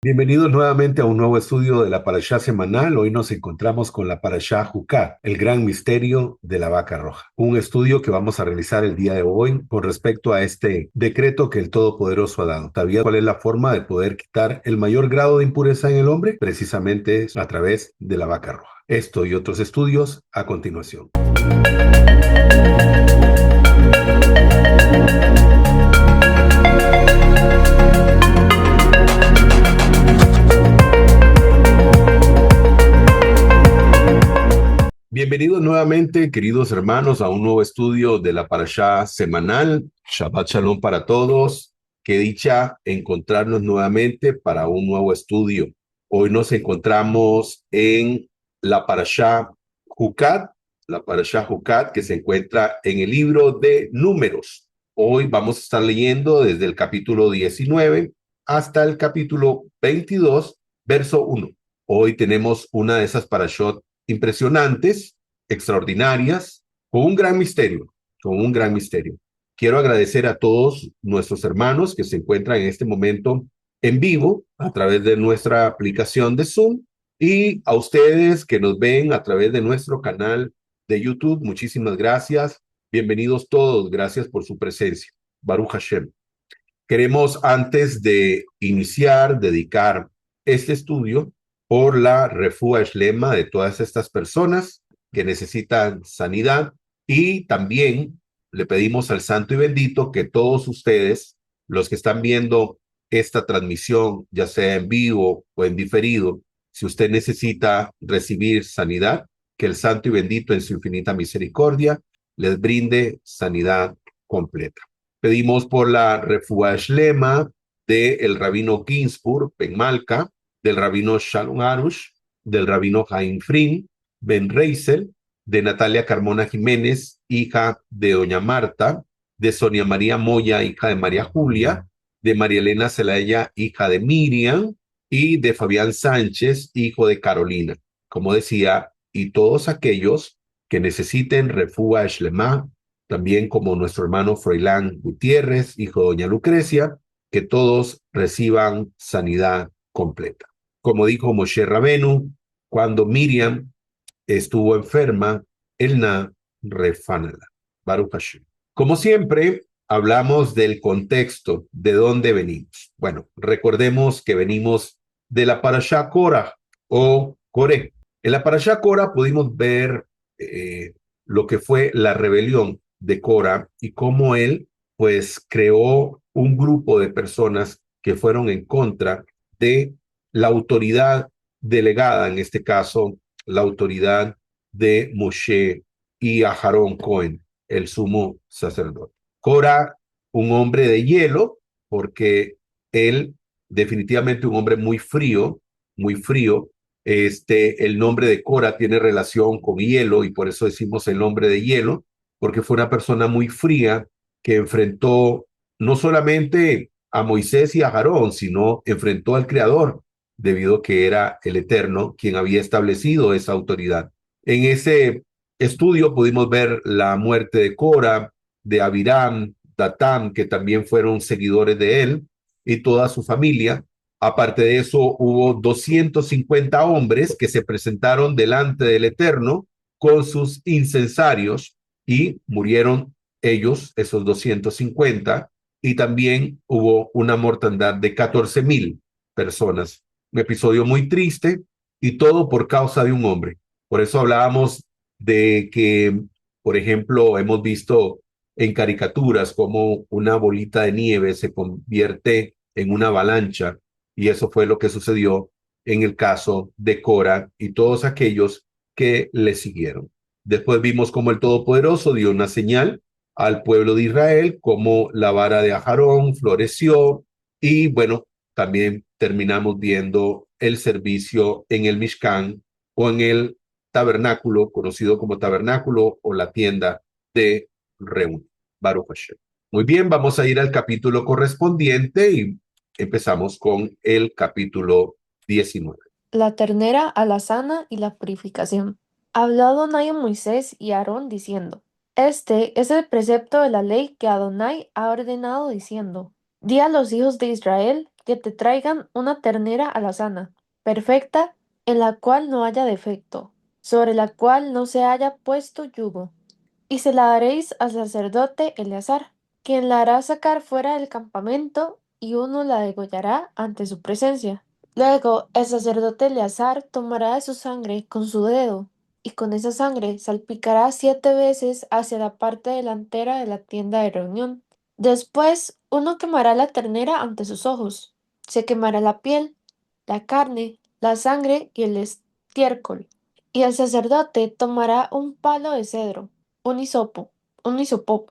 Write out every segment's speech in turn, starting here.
Bienvenidos nuevamente a un nuevo estudio de la Parashá semanal. Hoy nos encontramos con la Parashá Jucat, el gran misterio de la vaca roja. Un estudio que vamos a realizar el día de hoy con respecto a este decreto que el Todopoderoso ha dado. ¿Sabía cuál es la forma de poder quitar el mayor grado de impureza en el hombre? Precisamente es a través de la vaca roja. Esto y otros estudios a continuación. Bienvenidos nuevamente, queridos hermanos, a un nuevo estudio de la Parashá semanal. Shabbat Shalom para todos. Qué dicha encontrarnos nuevamente para un nuevo estudio. Hoy nos encontramos en la Parashá Jucat que se encuentra en el libro de Números. Hoy vamos a estar leyendo desde el capítulo 19 hasta el capítulo 22, verso 1. Hoy tenemos una de esas parashot impresionantes, extraordinarias, con un gran misterio, con un gran misterio. Quiero agradecer a todos nuestros hermanos que se encuentran en este momento en vivo a través de nuestra aplicación de Zoom y a ustedes que nos ven a través de nuestro canal de YouTube. Muchísimas gracias. Bienvenidos todos. Gracias por su presencia. Baruch Hashem. Queremos, antes de iniciar, dedicar este estudio por la refúa shlema de todas estas personas que necesitan sanidad y también le pedimos al Santo y Bendito que todos ustedes, los que están viendo esta transmisión, ya sea en vivo o en diferido, si usted necesita recibir sanidad, que el Santo y Bendito en su infinita misericordia les brinde sanidad completa. Pedimos por la refúa shlema del rabino Ginsburg, Ben Malka, del rabino Shalom Arush, del rabino Jaim Frin, Ben Reisel, de Natalia Carmona Jiménez, hija de doña Marta, de Sonia María Moya, hija de María Julia, de María Elena Zelaya, hija de Miriam, y de Fabián Sánchez, hijo de Carolina. Como decía, y todos aquellos que necesiten refúa shlema, también como nuestro hermano Froilán Gutiérrez, hijo de doña Lucrecia, que todos reciban sanidad completa. Como dijo Moshe Rabenu, cuando Miriam estuvo enferma, Elna refánala. Baruch Hashem. Como siempre, hablamos del contexto, de dónde venimos. Bueno, recordemos que venimos de la Parashá Korah o Coré. En la Parashá Korah pudimos ver lo que fue la rebelión de Korah y cómo él pues creó un grupo de personas que fueron en contra de la autoridad delegada, en este caso, la autoridad de Moshe y a Aarón Cohen, el sumo sacerdote. Cora, un hombre de hielo, porque él definitivamente un hombre muy frío, muy frío. El nombre de Cora tiene relación con hielo y por eso decimos el nombre de hielo, porque fue una persona muy fría que enfrentó no solamente a Moisés y a Aarón, sino enfrentó al Creador, debido a que era el Eterno quien había establecido esa autoridad. En ese estudio pudimos ver la muerte de Cora, de Abiram, Datán, que también fueron seguidores de él, y toda su familia. Aparte de eso, hubo 250 hombres que se presentaron delante del Eterno con sus incensarios y murieron ellos, esos 250, y también hubo una mortandad de 14,000 personas. Un episodio muy triste y todo por causa de un hombre. Por eso hablábamos de que, por ejemplo, hemos visto en caricaturas como una bolita de nieve se convierte en una avalancha y eso fue lo que sucedió en el caso de Cora y todos aquellos que le siguieron. Después vimos cómo el Todopoderoso dio una señal al pueblo de Israel, cómo la vara de Aarón floreció y bueno, también terminamos viendo el servicio en el Mishkan o en el tabernáculo, conocido como tabernáculo o la tienda de reunión. Baruch Hashem. Muy bien, vamos a ir al capítulo correspondiente y empezamos con el capítulo 19. La ternera alazana y la purificación. Habló Adonai a Moisés y a Aarón diciendo: Este es el precepto de la ley que Adonai ha ordenado diciendo: Di a los hijos de Israel que te traigan una ternera alazana, perfecta, en la cual no haya defecto, sobre la cual no se haya puesto yugo. Y se la daréis al sacerdote Eleazar, quien la hará sacar fuera del campamento, y uno la degollará ante su presencia. Luego el sacerdote Eleazar tomará de su sangre con su dedo, y con esa sangre salpicará 7 veces hacia la parte delantera de la tienda de reunión. Después uno quemará la ternera ante sus ojos. Se quemará la piel, la carne, la sangre y el estiércol. Y el sacerdote tomará un palo de cedro, un hisopo, un hisopó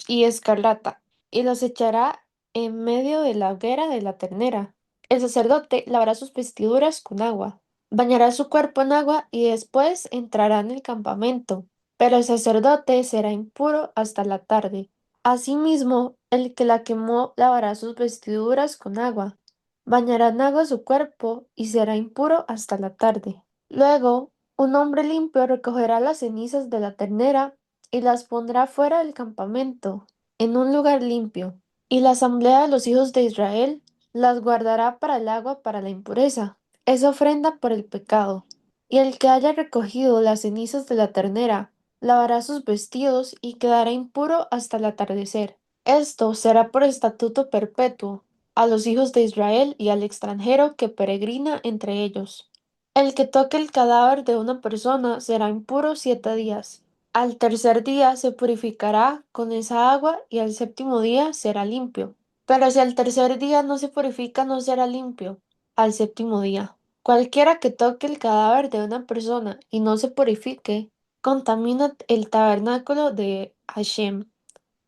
y escarlata, y los echará en medio de la hoguera de la ternera. El sacerdote lavará sus vestiduras con agua, bañará su cuerpo en agua y después entrará en el campamento. Pero el sacerdote será impuro hasta la tarde. Asimismo, el que la quemó lavará sus vestiduras con agua, bañará en agua su cuerpo y será impuro hasta la tarde. Luego, un hombre limpio recogerá las cenizas de la ternera y las pondrá fuera del campamento, en un lugar limpio, y la asamblea de los hijos de Israel las guardará para el agua para la impureza. Es ofrenda por el pecado. Y el que haya recogido las cenizas de la ternera lavará sus vestidos y quedará impuro hasta el atardecer. Esto será por estatuto perpetuo a los hijos de Israel y al extranjero que peregrina entre ellos. El que toque el cadáver de una persona será impuro 7 días. Al tercer día se purificará con esa agua y al séptimo día será limpio. Pero si al tercer día no se purifica, no será limpio al séptimo día. Cualquiera que toque el cadáver de una persona y no se purifique, contamina el tabernáculo de Hashem.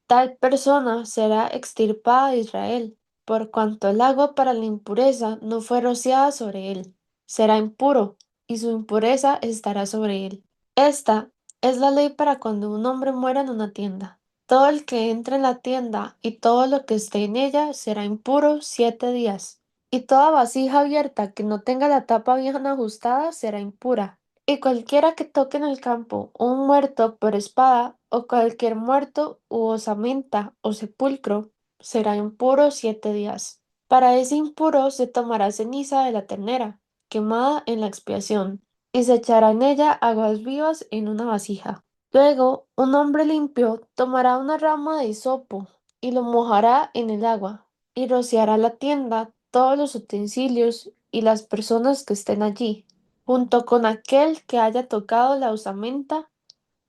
Tal persona será extirpada de Israel, por cuanto el agua para la impureza no fue rociada sobre él. Será impuro, y su impureza estará sobre él. Esta es la ley para cuando un hombre muera en una tienda. Todo el que entre en la tienda y todo lo que esté en ella será impuro 7 días. Y toda vasija abierta que no tenga la tapa bien ajustada será impura. Y cualquiera que toque en el campo un muerto por espada, o cualquier muerto u osamenta o sepulcro, será impuro 7 días. Para ese impuro se tomará ceniza de la ternera, quemada en la expiación, y se echará en ella aguas vivas en una vasija. Luego, un hombre limpio tomará una rama de hisopo, y lo mojará en el agua, y rociará la tienda, todos los utensilios y las personas que estén allí junto con aquel que haya tocado la osamenta,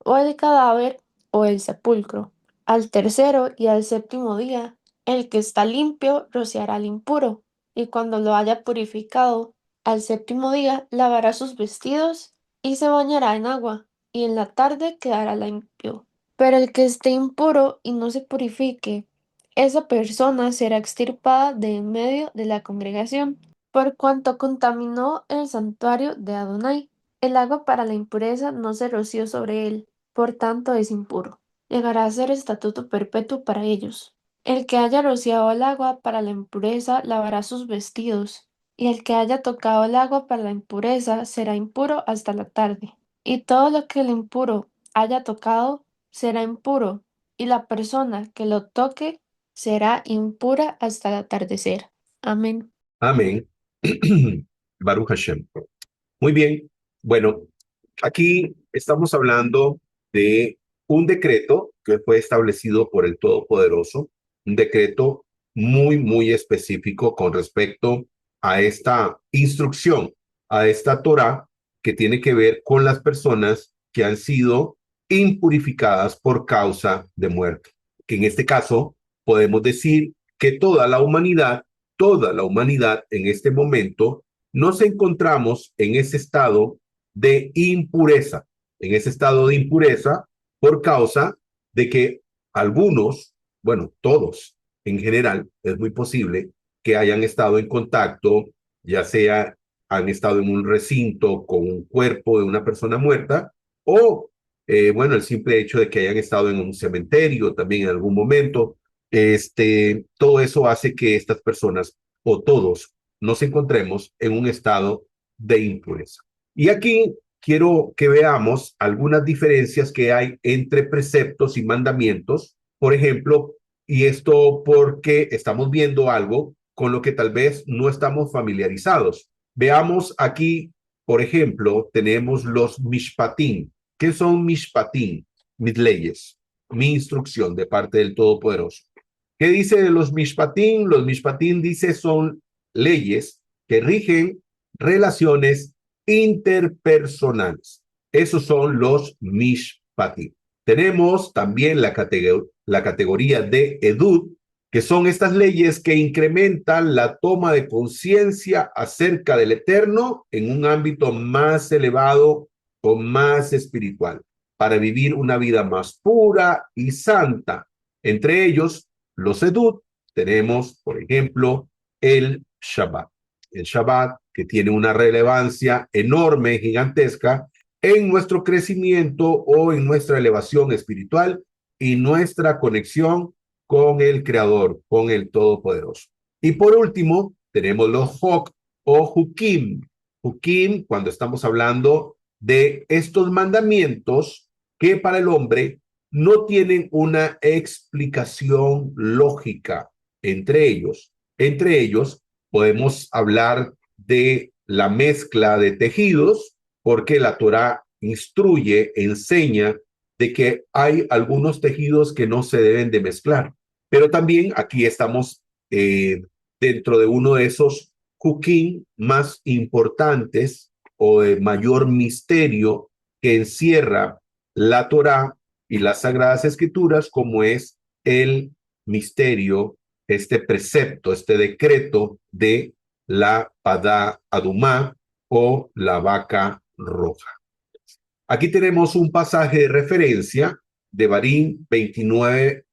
o el cadáver, o el sepulcro. Al tercero y al séptimo día, el que está limpio rociará al impuro, y cuando lo haya purificado, al séptimo día lavará sus vestidos y se bañará en agua, y en la tarde quedará limpio. Pero el que esté impuro y no se purifique, esa persona será extirpada de en medio de la congregación, por cuanto contaminó el santuario de Adonai. El agua para la impureza no se roció sobre él, por tanto es impuro. Llegará a ser estatuto perpetuo para ellos. El que haya rociado el agua para la impureza lavará sus vestidos, y el que haya tocado el agua para la impureza será impuro hasta la tarde. Y todo lo que el impuro haya tocado será impuro, y la persona que lo toque será impura hasta el atardecer. Amén. Amén. Baruch Hashem. Muy bien. Bueno, aquí estamos hablando de un decreto que fue establecido por el Todopoderoso, un decreto muy, muy específico con respecto a esta instrucción, a esta Torah que tiene que ver con las personas que han sido impurificadas por causa de muerte. Que en este caso podemos decir que toda la humanidad en este momento nos encontramos en ese estado de impureza, en ese estado de impureza por causa de que algunos, bueno, todos en general, es muy posible que hayan estado en contacto, ya sea han estado en un recinto con un cuerpo de una persona muerta o, bueno, el simple hecho de que hayan estado en un cementerio también en algún momento, todo eso hace que estas personas o todos nos encontremos en un estado de impureza. Y aquí quiero que veamos algunas diferencias que hay entre preceptos y mandamientos, por ejemplo, y esto porque estamos viendo algo con lo que tal vez no estamos familiarizados. Veamos aquí, por ejemplo, tenemos los mishpatim. ¿Qué son mishpatim? Mis leyes, mi instrucción de parte del Todopoderoso. ¿Qué dice de los mishpatim? Los mishpatim dice son leyes que rigen relaciones interpersonales. Esos son los mishpatim. Tenemos también la categoría de edut, que son estas leyes que incrementan la toma de conciencia acerca del eterno en un ámbito más elevado o más espiritual, para vivir una vida más pura y santa. Entre ellos, los edut, tenemos, por ejemplo, el Shabbat. El Shabbat, que tiene una relevancia enorme, gigantesca, en nuestro crecimiento o en nuestra elevación espiritual y nuestra conexión con el Creador, con el Todopoderoso. Y por último, tenemos los Hok o Hukim. Hukim, cuando estamos hablando de estos mandamientos que para el hombre no tienen una explicación lógica. Entre ellos podemos hablar de la mezcla de tejidos, porque la Torá instruye, enseña de que hay algunos tejidos que no se deben de mezclar. Pero también aquí estamos dentro de uno de esos hukim más importantes o de mayor misterio que encierra la Torá y las Sagradas Escrituras, como es el misterio, este precepto, este decreto de la Padá Adumá o la vaca roja. Aquí tenemos un pasaje de referencia de Barín 29,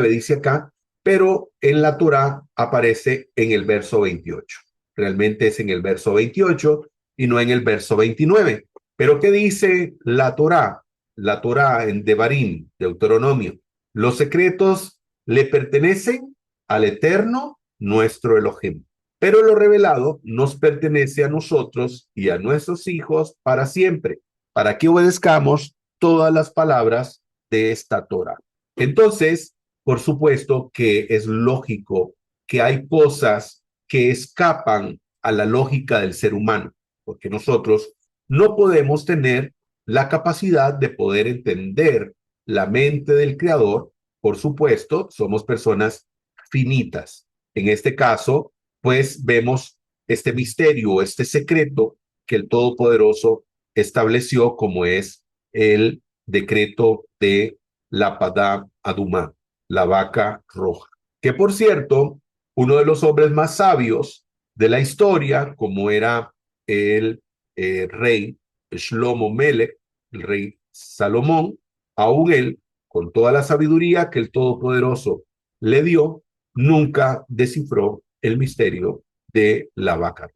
dice acá, pero en la Torá aparece en el verso 28. Realmente es en el verso 28 y no en el verso 29. Pero ¿qué dice la Torá? La Torá en Devarim, Deuteronomio. Los secretos le pertenecen al Eterno, nuestro Elohim. Pero lo revelado nos pertenece a nosotros y a nuestros hijos para siempre, para que obedezcamos todas las palabras de esta Torá. Entonces, por supuesto que es lógico que hay cosas que escapan a la lógica del ser humano, porque nosotros no podemos tener la capacidad de poder entender la mente del Creador. Por supuesto, somos personas finitas. En este caso, pues vemos este misterio, este secreto que el Todopoderoso estableció, como es el decreto de la Padá Adumá, la vaca roja. Que por cierto, uno de los hombres más sabios de la historia, como era el rey Shlomo Melech, el rey Salomón, aún él, con toda la sabiduría que el Todopoderoso le dio, nunca descifró el misterio de la vaca.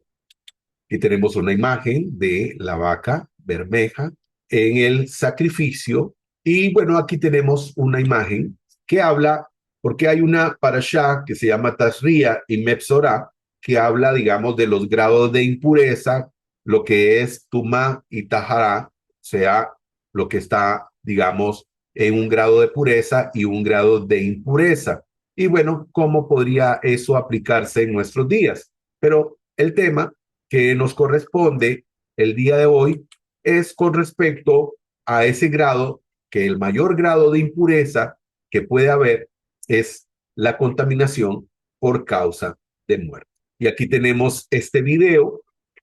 Aquí tenemos una imagen de la vaca bermeja en el sacrificio. Y bueno, aquí tenemos una imagen que habla, porque hay una parashá que se llama Tashria y Mepsorá, que habla, digamos, de los grados de impureza, lo que es Tumá y Tahará, o sea, lo que está, digamos, en un grado de pureza y un grado de impureza. Y bueno, ¿cómo podría eso aplicarse en nuestros días? Pero el tema que nos corresponde el día de hoy es con respecto a ese grado, que el mayor grado de impureza que puede haber es la contaminación por causa de muerte. Y aquí tenemos este video,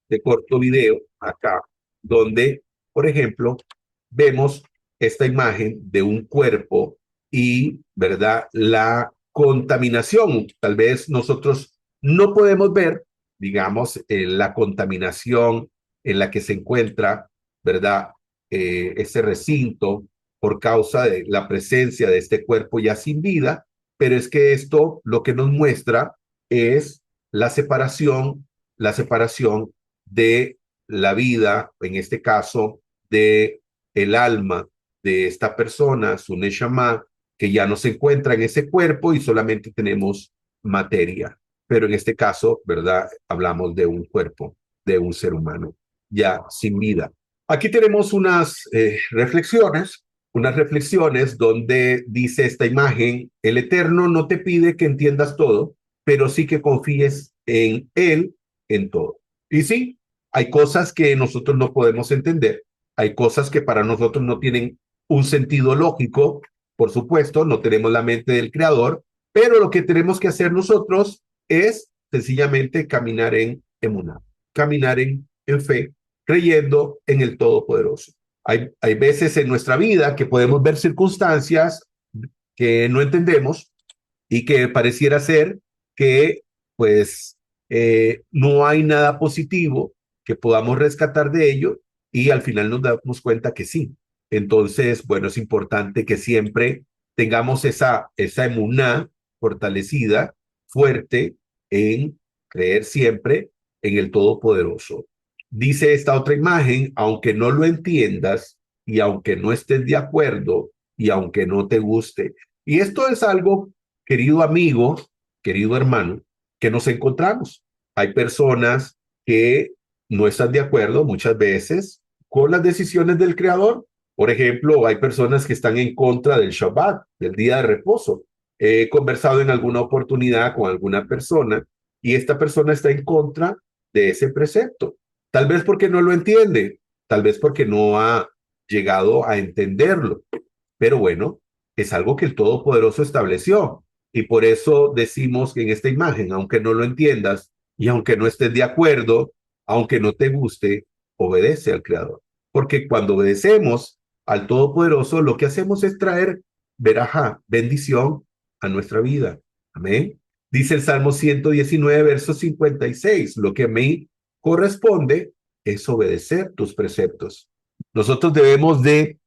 de corto video, acá, donde, por ejemplo, vemos esta imagen de un cuerpo y, ¿verdad?, la contaminación. Tal vez nosotros no podemos ver, digamos, la contaminación en la que se encuentra, ¿verdad?, ese recinto por causa de la presencia de este cuerpo ya sin vida, pero es que esto lo que nos muestra es la separación de la vida, en este caso, de el alma de esta persona, su neshama, que ya no se encuentra en ese cuerpo y solamente tenemos materia. Pero en este caso, ¿verdad? Hablamos de un cuerpo, de un ser humano ya sin vida. Aquí tenemos unas reflexiones donde dice esta imagen: el Eterno no te pide que entiendas todo, pero sí que confíes en Él en todo. Y sí, hay cosas que nosotros no podemos entender, hay cosas que para nosotros no tienen un sentido lógico, por supuesto, no tenemos la mente del Creador, pero lo que tenemos que hacer nosotros es sencillamente caminar en emuná, caminar en fe, creyendo en el Todopoderoso. Hay veces en nuestra vida que podemos ver circunstancias que no entendemos y que pareciera ser que pues no hay nada positivo que podamos rescatar de ello y al final nos damos cuenta que sí. Entonces, bueno, es importante que siempre tengamos esa emuná fortalecida, fuerte, en creer siempre en el Todopoderoso. Dice esta otra imagen, aunque no lo entiendas y aunque no estés de acuerdo y aunque no te guste. Y esto es algo, querido amigo, querido hermano, que nos encontramos. Hay personas que no están de acuerdo muchas veces con las decisiones del Creador. Por ejemplo, hay personas que están en contra del Shabbat, del día de reposo. He conversado en alguna oportunidad con alguna persona y esta persona está en contra de ese precepto. Tal vez porque no lo entiende, tal vez porque no ha llegado a entenderlo. Pero bueno, es algo que el Todopoderoso estableció. Y por eso decimos que en esta imagen, aunque no lo entiendas y aunque no estés de acuerdo, aunque no te guste, obedece al Creador. Porque cuando obedecemos al Todopoderoso, lo que hacemos es traer verajá, bendición a nuestra vida. Amén. Dice el Salmo 119, verso 56, lo que a mí corresponde es obedecer tus preceptos. Nosotros debemos de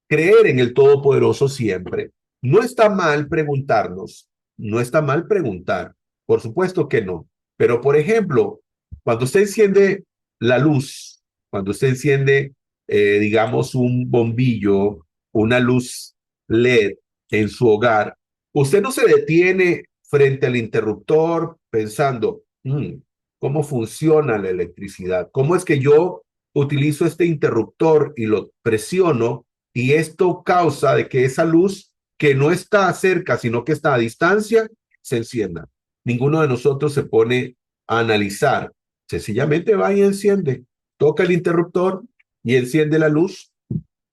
creer en el Todopoderoso siempre. No está mal preguntarnos, no está mal preguntar, por supuesto que no. Pero, por ejemplo, cuando usted enciende la luz, cuando usted enciende, digamos, un bombillo, una luz LED en su hogar, usted no se detiene frente al interruptor pensando, ¿cómo funciona la electricidad? ¿Cómo es que yo utilizo este interruptor y lo presiono y esto causa de que esa luz que no está cerca, sino que está a distancia, se encienda? Ninguno de nosotros se pone a analizar. Sencillamente va y enciende, toca el interruptor y enciende la luz.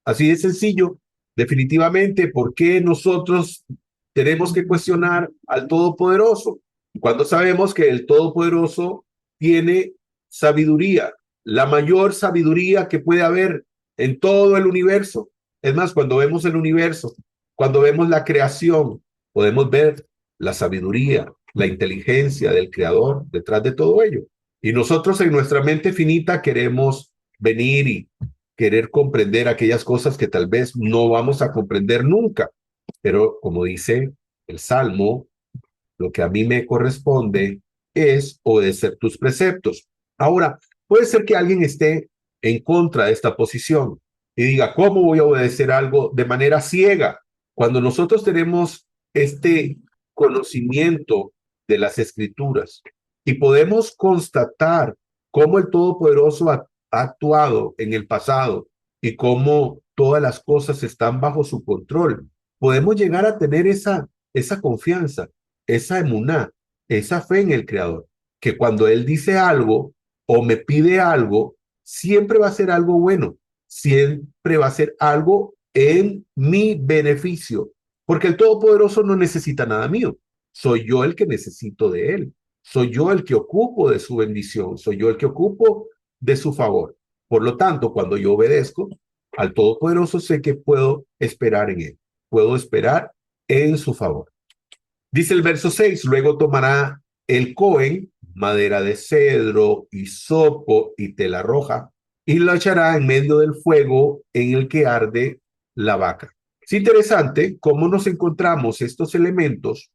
Así de sencillo. Definitivamente, ¿por qué nosotros tenemos que cuestionar al Todopoderoso cuando sabemos que el Todopoderoso tiene sabiduría, la mayor sabiduría que puede haber en todo el universo? Es más, cuando vemos el universo, cuando vemos la creación, podemos ver la sabiduría, la inteligencia del Creador detrás de todo ello. Y nosotros en nuestra mente finita queremos venir y querer comprender aquellas cosas que tal vez no vamos a comprender nunca. Pero como dice el Salmo, lo que a mí me corresponde es obedecer tus preceptos. Ahora, puede ser que alguien esté en contra de esta posición y diga, ¿cómo voy a obedecer algo de manera ciega? Cuando nosotros tenemos este conocimiento de las Escrituras y podemos constatar cómo el Todopoderoso ha actuado en el pasado y cómo todas las cosas están bajo su control, podemos llegar a tener esa confianza, esa emuná, esa fe en el Creador, que cuando Él dice algo o me pide algo, siempre va a ser algo bueno, siempre va a ser algo en mi beneficio, porque el Todopoderoso no necesita nada mío, soy yo el que necesito de Él, soy yo el que ocupo de su bendición, soy yo el que ocupo de su favor. Por lo tanto, cuando yo obedezco al Todopoderoso, sé que puedo esperar en Él, puedo esperar en su favor. Dice el verso 6, luego tomará el Cohen madera de cedro, hisopo y tela roja, y lo echará en medio del fuego en el que arde la vaca. Es interesante cómo nos encontramos estos elementos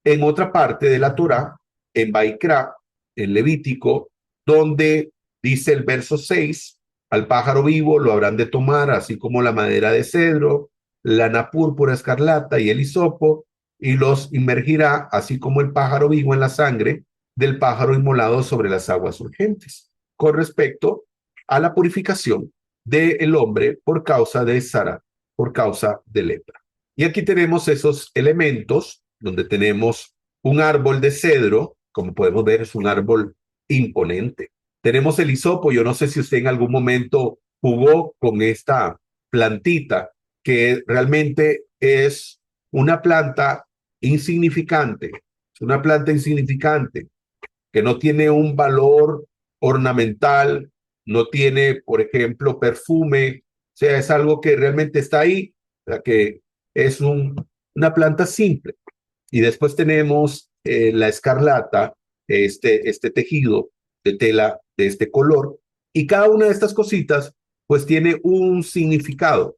en otra parte de la Torá, en Baikra, en Levítico, donde dice el verso 6, al pájaro vivo lo habrán de tomar, así como la madera de cedro, lana púrpura escarlata y el hisopo, y los inmergirá, así como el pájaro vivo, en la sangre del pájaro inmolado sobre las aguas urgentes, con respecto a la purificación del hombre por causa de Sara, por causa de lepra. Y aquí tenemos esos elementos donde tenemos un árbol de cedro, como podemos ver, es un árbol imponente. Tenemos el hisopo, yo no sé si usted en algún momento jugó con esta plantita, que realmente es una planta insignificante, es una planta insignificante, que no tiene un valor ornamental, no tiene, por ejemplo, perfume, o sea, es algo que realmente está ahí, o sea, que es una planta simple. Y después tenemos la escarlata, este tejido de tela de este color, y cada una de estas cositas pues tiene un significado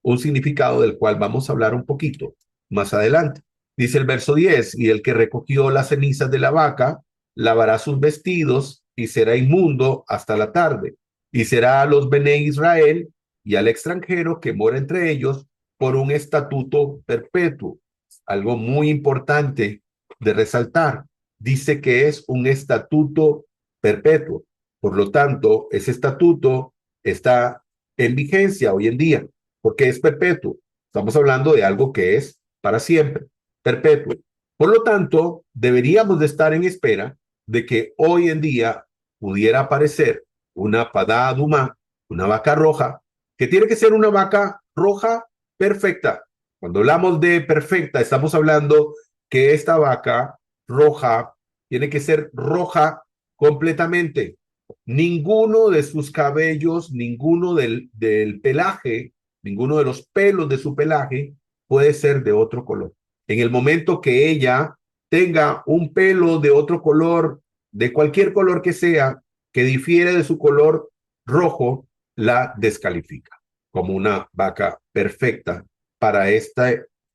del cual vamos a hablar un poquito más adelante. Dice el verso 10, y el que recogió las cenizas de la vaca, lavará sus vestidos y será inmundo hasta la tarde, y será a los Bené Israel y al extranjero que mora entre ellos por un estatuto perpetuo. Algo muy importante de resaltar. Dice que es un estatuto perpetuo. Por lo tanto, ese estatuto está en vigencia hoy en día porque es perpetuo. Estamos hablando de algo que es para siempre, perpetuo. Por lo tanto, deberíamos de estar en espera de que hoy en día pudiera aparecer una Padá Adumá, una vaca roja, que tiene que ser una vaca roja perfecta. Cuando hablamos de perfecta, estamos hablando que esta vaca roja tiene que ser roja completamente. Ninguno de sus cabellos, ninguno del pelaje, ninguno de los pelos de su pelaje puede ser de otro color. En el momento que ella tenga un pelo de otro color, de cualquier color que sea, que difiere de su color rojo, la descalifica como una vaca perfecta para,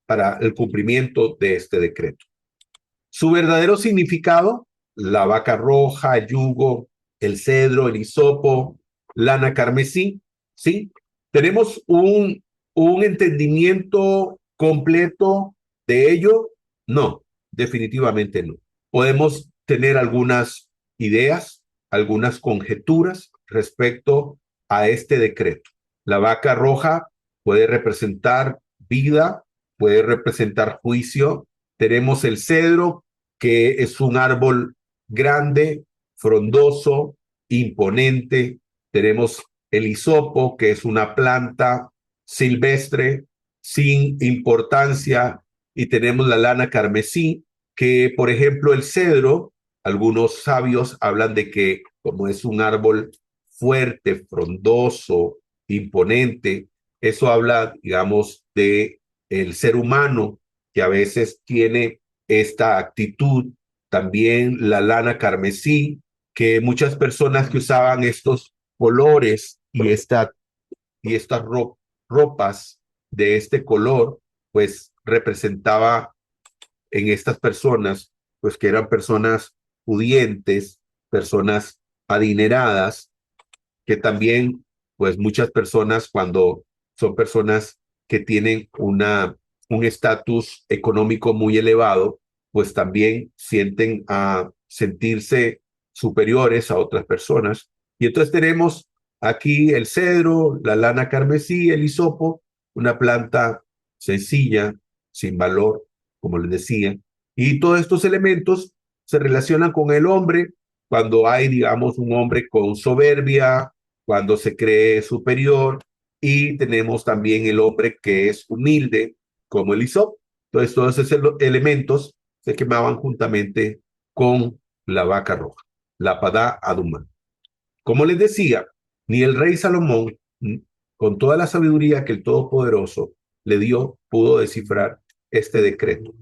para el cumplimiento de este decreto. Su verdadero significado, la vaca roja, el yugo, el cedro, el hisopo, lana carmesí, ¿sí? Tenemos un entendimiento completo de ello. No, definitivamente no. Podemos tener algunas ideas, algunas conjeturas respecto a este decreto. La vaca roja puede representar vida, puede representar juicio. Tenemos el cedro, que es un árbol grande, frondoso, imponente. Tenemos el hisopo, que es una planta silvestre sin importancia, y tenemos la lana carmesí, que por ejemplo el cedro, algunos sabios hablan de que como es un árbol fuerte, frondoso, imponente, eso habla, digamos, de el ser humano que a veces tiene esta actitud. También la lana carmesí, que muchas personas que usaban estos colores y estas ropas de este color, pues representaba en estas personas, pues que eran personas pudientes, personas adineradas, que también, pues muchas personas cuando son personas que tienen un estatus económico muy elevado, pues también sienten a sentirse superiores a otras personas. Y entonces tenemos aquí el cedro, la lana carmesí, el hisopo, una planta sencilla, sin valor, como les decía. Y todos estos elementos se relacionan con el hombre cuando hay, digamos, un hombre con soberbia, cuando se cree superior, y tenemos también el hombre que es humilde, como el hisopo. Entonces, todos esos elementos se quemaban juntamente con la vaca roja, la Padá Adumá. Como les decía, ni el rey Salomón, con toda la sabiduría que el Todopoderoso le dio, pudo descifrar este decreto.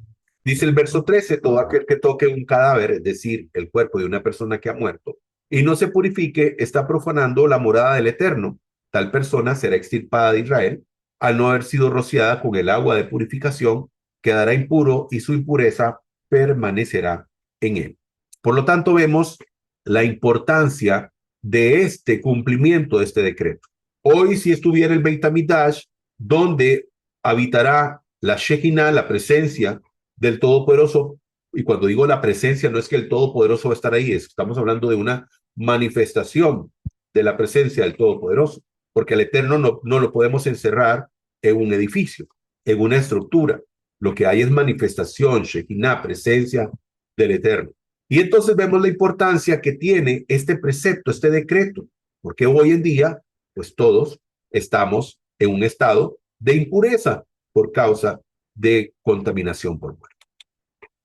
Dice el verso 13, todo aquel que toque un cadáver, es decir, el cuerpo de una persona que ha muerto, y no se purifique, está profanando la morada del Eterno. Tal persona será extirpada de Israel, al no haber sido rociada con el agua de purificación, quedará impuro y su impureza permanecerá en él. Por lo tanto, vemos la importancia de este cumplimiento de este decreto. Hoy, si estuviera el Beit HaMikdash, donde habitará la Shekinah, la presencia del Todopoderoso, y cuando digo la presencia, no es que el Todopoderoso va a estar ahí, estamos hablando de una manifestación de la presencia del Todopoderoso, porque al Eterno no lo podemos encerrar en un edificio, en una estructura. Lo que hay es manifestación, Shekinah, presencia del Eterno. Y entonces vemos la importancia que tiene este precepto, este decreto, porque hoy en día, pues todos estamos en un estado de impureza por causa de contaminación por muerte.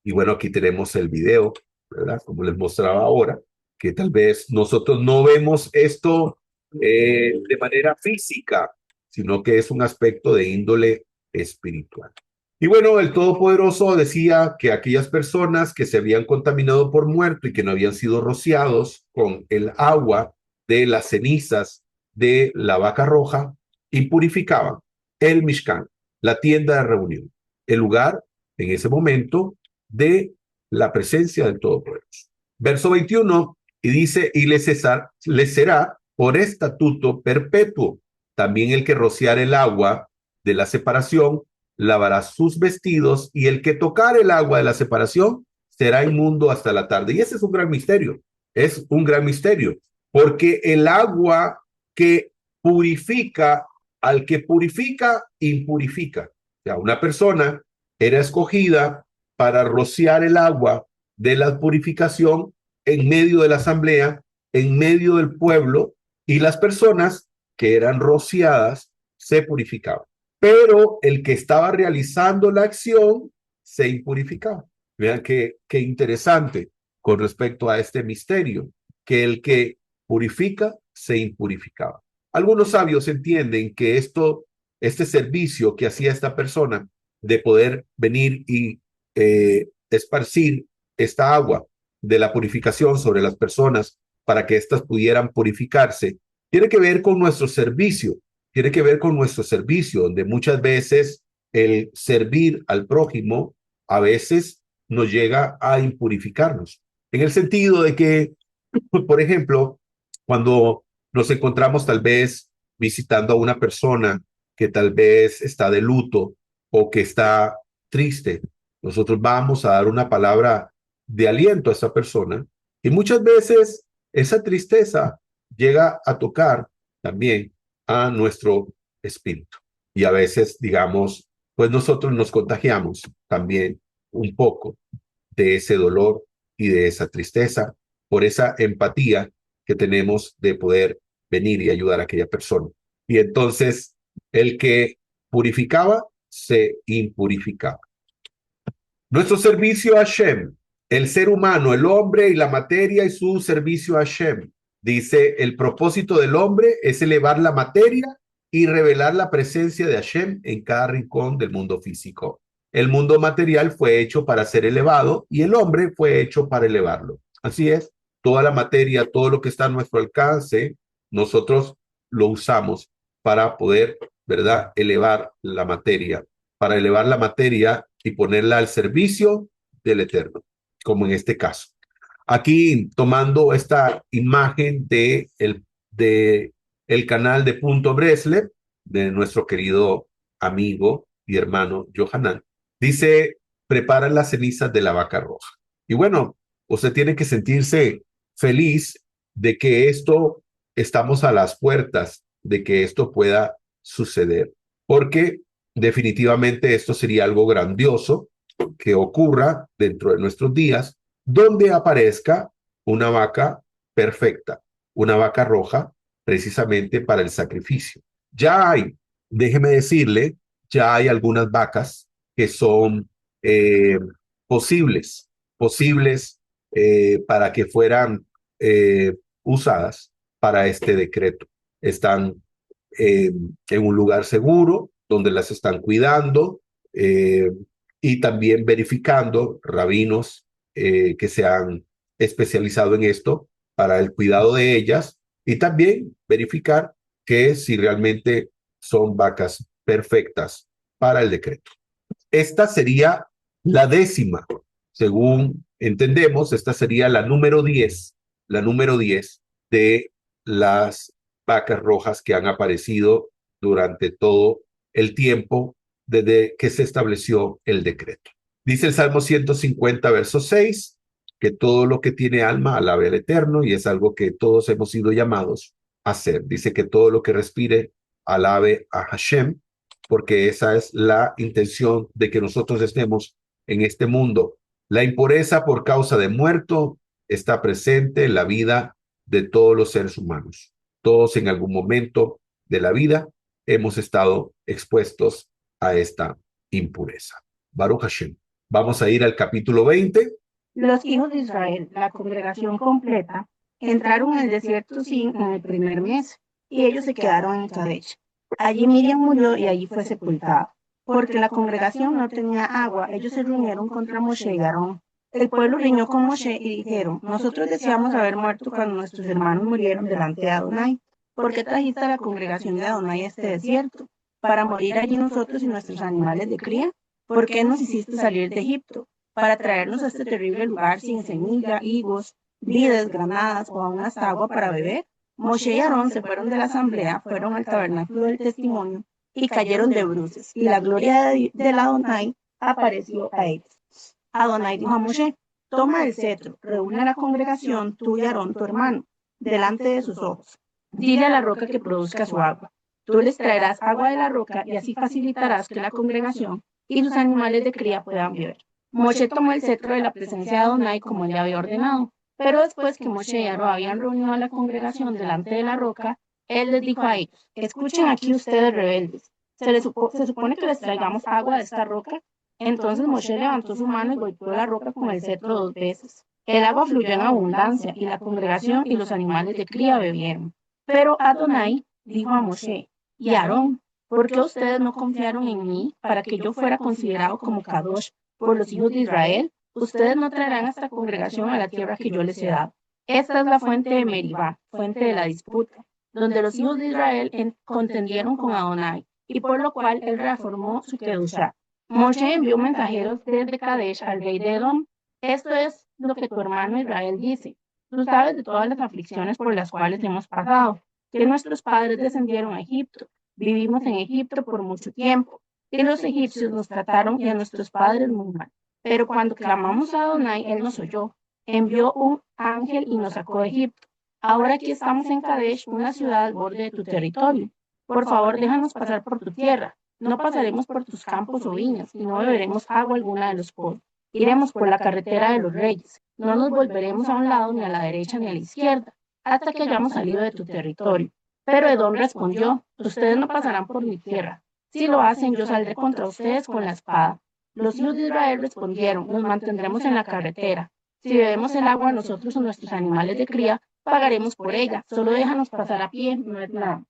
Y bueno, aquí tenemos el video, ¿verdad? Como les mostraba ahora, que tal vez nosotros no vemos esto de manera física, sino que es un aspecto de índole espiritual. Y bueno, el Todopoderoso decía que aquellas personas que se habían contaminado por muerto y que no habían sido rociados con el agua de las cenizas de la vaca roja, impurificaban el Mishkan, la tienda de reunión, el lugar en ese momento de la presencia del Todopoderoso. Verso 21, y dice, y les será por estatuto perpetuo. También el que rociar el agua de la separación lavará sus vestidos, y el que tocar el agua de la separación será inmundo hasta la tarde. Y ese es un gran misterio, es un gran misterio, porque el agua que purifica, al que purifica, impurifica. O sea, una persona era escogida para rociar el agua de la purificación en medio de la asamblea, en medio del pueblo, y las personas que eran rociadas se purificaban. Pero el que estaba realizando la acción se impurificaba. Vean qué interesante con respecto a este misterio, que el que purifica se impurificaba. Algunos sabios entienden que este servicio que hacía esta persona de poder venir y esparcir esta agua de la purificación sobre las personas para que éstas pudieran purificarse, tiene que ver con nuestro servicio, tiene que ver con nuestro servicio, donde muchas veces el servir al prójimo a veces nos llega a impurificarnos, en el sentido de que, por ejemplo, cuando nos encontramos tal vez visitando a una persona que tal vez está de luto o que está triste, nosotros vamos a dar una palabra de aliento a esa persona, y muchas veces esa tristeza llega a tocar también a nuestro espíritu. Y a veces, digamos, pues nosotros nos contagiamos también un poco de ese dolor y de esa tristeza por esa empatía que tenemos de poder venir y ayudar a aquella persona. Y entonces el que purificaba se impurificaba. Nuestro servicio a Hashem, el ser humano, el hombre y la materia y su servicio a Hashem. Dice, el propósito del hombre es elevar la materia y revelar la presencia de Hashem en cada rincón del mundo físico. El mundo material fue hecho para ser elevado y el hombre fue hecho para elevarlo. Así es, toda la materia, todo lo que está a nuestro alcance, nosotros lo usamos para poder, ¿verdad?, elevar la materia y ponerla al servicio del Eterno, como en este caso. Aquí tomando esta imagen de el canal de Punto Breslev, de nuestro querido amigo y hermano Johanan, dice, prepara las cenizas de la vaca roja. Y bueno, usted tiene que sentirse feliz de que estamos a las puertas de que esto pueda suceder, porque definitivamente esto sería algo grandioso que ocurra dentro de nuestros días, donde aparezca una vaca perfecta, una vaca roja, precisamente para el sacrificio. Ya hay, déjeme decirle, ya hay algunas vacas que son eh, posibles para que fueran usadas para este decreto. Están en un lugar seguro, donde las están cuidando y también verificando rabinos que se han especializado en esto para el cuidado de ellas, y también verificar que si realmente son vacas perfectas para el decreto. Esta sería la 10ª, según entendemos, esta sería la número 10 de las vacas rojas que han aparecido durante todo el tiempo desde que se estableció el decreto. Dice el Salmo 150, verso 6, que todo lo que tiene alma alabe al Eterno, y es algo que todos hemos sido llamados a hacer. Dice que todo lo que respire alabe a Hashem, porque esa es la intención de que nosotros estemos en este mundo La impureza por causa de muerto está presente en la vida de todos los seres humanos. Todos en algún momento de la vida hemos estado expuestos a esta impureza. Baruch Hashem. Vamos a ir al capítulo 20. Los hijos de Israel, la congregación completa, entraron en el desierto Sin en el primer mes, y ellos se quedaron en Kadesh. Allí Miriam murió y allí fue sepultada. Porque la congregación no tenía agua, ellos se reunieron contra Moshe y Aarón. El pueblo riñó con Moshe y dijeron: nosotros deseamos haber muerto cuando nuestros hermanos murieron delante de Adonai. ¿Por qué trajiste a la congregación de Adonai a este desierto? ¿Para morir allí nosotros y nuestros animales de cría? ¿Por qué nos hiciste salir de Egipto? Para traernos a este terrible lugar sin semilla, higos, vides, granadas o aún hasta agua para beber. Moshe y Aarón se fueron de la asamblea, fueron al tabernáculo del testimonio y cayeron de bruces, y la gloria del Adonai apareció a ellos. Adonai dijo a Moshe: toma el cetro, reúne a la congregación, tú y Aarón tu hermano, delante de sus ojos. Dile a la roca que produzca su agua. Tú les traerás agua de la roca y así facilitarás que la congregación y sus animales de cría puedan beber. Moshe tomó el cetro de la presencia de Adonai como le había ordenado, pero después que Moshe y Aarón habían reunido a la congregación delante de la roca, él les dijo a ellos: escuchen aquí ustedes rebeldes, se supone que les traigamos agua de esta roca. Entonces Moshe levantó su mano y golpeó la roca con el cetro 2 veces. El agua fluyó en abundancia y la congregación y los animales de cría bebieron. Pero Adonai dijo a Moshe y a Aarón: ¿por qué ustedes no confiaron en mí para que yo fuera considerado como Kadosh por los hijos de Israel? Ustedes no traerán a esta congregación a la tierra que yo les he dado. Esta es la fuente de Meribá, fuente de la disputa, donde los hijos de Israel contendieron con Adonai, y por lo cual él reformó su Kedushá. Moshe envió mensajeros desde Kadesh al rey de Edom. Esto es lo que tu hermano Israel dice: tú sabes de todas las aflicciones por las cuales hemos pasado, que nuestros padres descendieron a Egipto. Vivimos en Egipto por mucho tiempo, y los egipcios nos trataron y a nuestros padres muy mal. Pero cuando clamamos a Adonai, él nos oyó, envió un ángel y nos sacó de Egipto. Ahora aquí estamos en Kadesh, una ciudad al borde de tu territorio. Por favor, déjanos pasar por tu tierra. No pasaremos por tus campos o viñas, y no beberemos agua alguna de los pozos. Iremos por la carretera de los reyes. No nos volveremos a un lado, ni a la derecha, ni a la izquierda, hasta que hayamos salido de tu territorio. Pero Edom respondió: ustedes no pasarán por mi tierra. Si lo hacen, yo saldré contra ustedes con la espada. Los hijos de Israel respondieron: nos mantendremos en la carretera. Si bebemos el agua nosotros o nuestros animales de cría, pagaremos por ella. Solo déjanos pasar a pie, no es nada.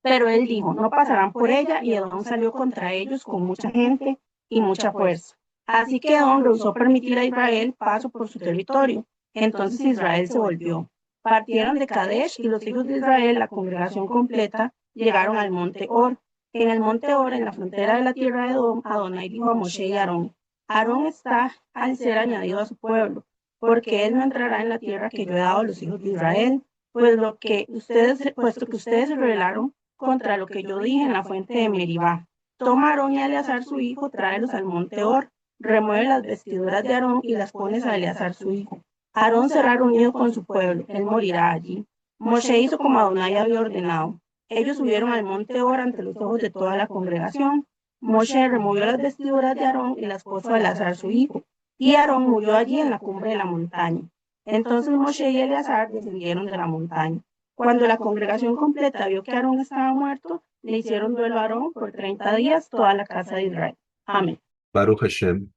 Pero él dijo: no pasarán por ella, y Edom salió contra ellos con mucha gente y mucha fuerza. Así que Edom rehusó permitir a Israel paso por su territorio. Entonces Israel se volvió. Partieron de Kadesh y los hijos de Israel, la congregación completa, llegaron al monte Or. En el monte Or, en la frontera de la tierra de Edom, Adonai dijo a Moshe y Aarón: Aarón está al ser añadido a su pueblo, porque él no entrará en la tierra que yo he dado a los hijos de Israel, puesto que ustedes se rebelaron contra lo que yo dije en la fuente de Meribá. Toma a Aarón y a Eleazar su hijo, tráelos al monte Or, remueve las vestiduras de Aarón y las pones a Eleazar su hijo. Aarón será reunido con su pueblo, él morirá allí. Moshe hizo como Adonai había ordenado. Ellos subieron al monte Or ante los ojos de toda la congregación. Moshe removió las vestiduras de Aarón y las puso a Eleazar su hijo, y Aarón murió allí en la cumbre de la montaña. Entonces Moshe y Eleazar descendieron de la montaña. Cuando la congregación completa vio que Aarón estaba muerto, le hicieron duelo a Aarón por 30 días toda la casa de Israel. Amén. Baruch Hashem.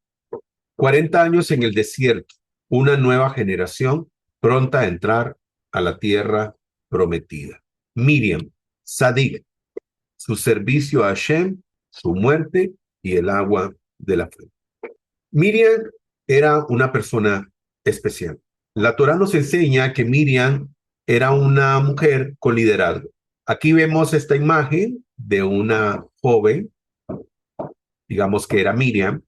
40 años en el desierto, una nueva generación pronta a entrar a la tierra prometida. Miriam, Sadig, su servicio a Hashem, su muerte y el agua de la fuente. Miriam era una persona especial. La Torá nos enseña que Miriam era una mujer con liderazgo. Aquí vemos esta imagen de una joven, digamos que era Miriam,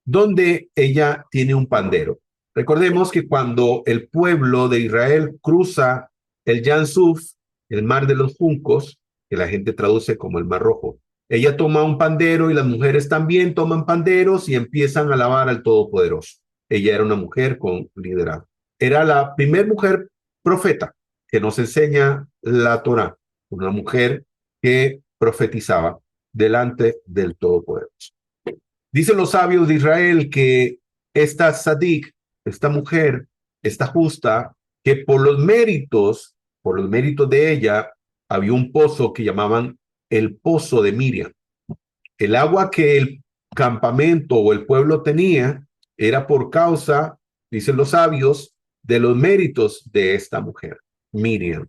donde ella tiene un pandero. Recordemos que cuando el pueblo de Israel cruza el Yan Suf, el mar de los juncos, que la gente traduce como el Mar Rojo, ella toma un pandero y las mujeres también toman panderos y empiezan a alabar al Todopoderoso. Ella era una mujer con liderazgo. Era la primera mujer profeta que nos enseña la Torá, una mujer que profetizaba delante del Todopoderoso. Dicen los sabios de Israel que esta Sadik, esta mujer, esta justa, que por los méritos de ella, había un pozo que llamaban el pozo de Miriam. El agua que el campamento o el pueblo tenía era por causa, dicen los sabios, de los méritos de esta mujer, Miriam.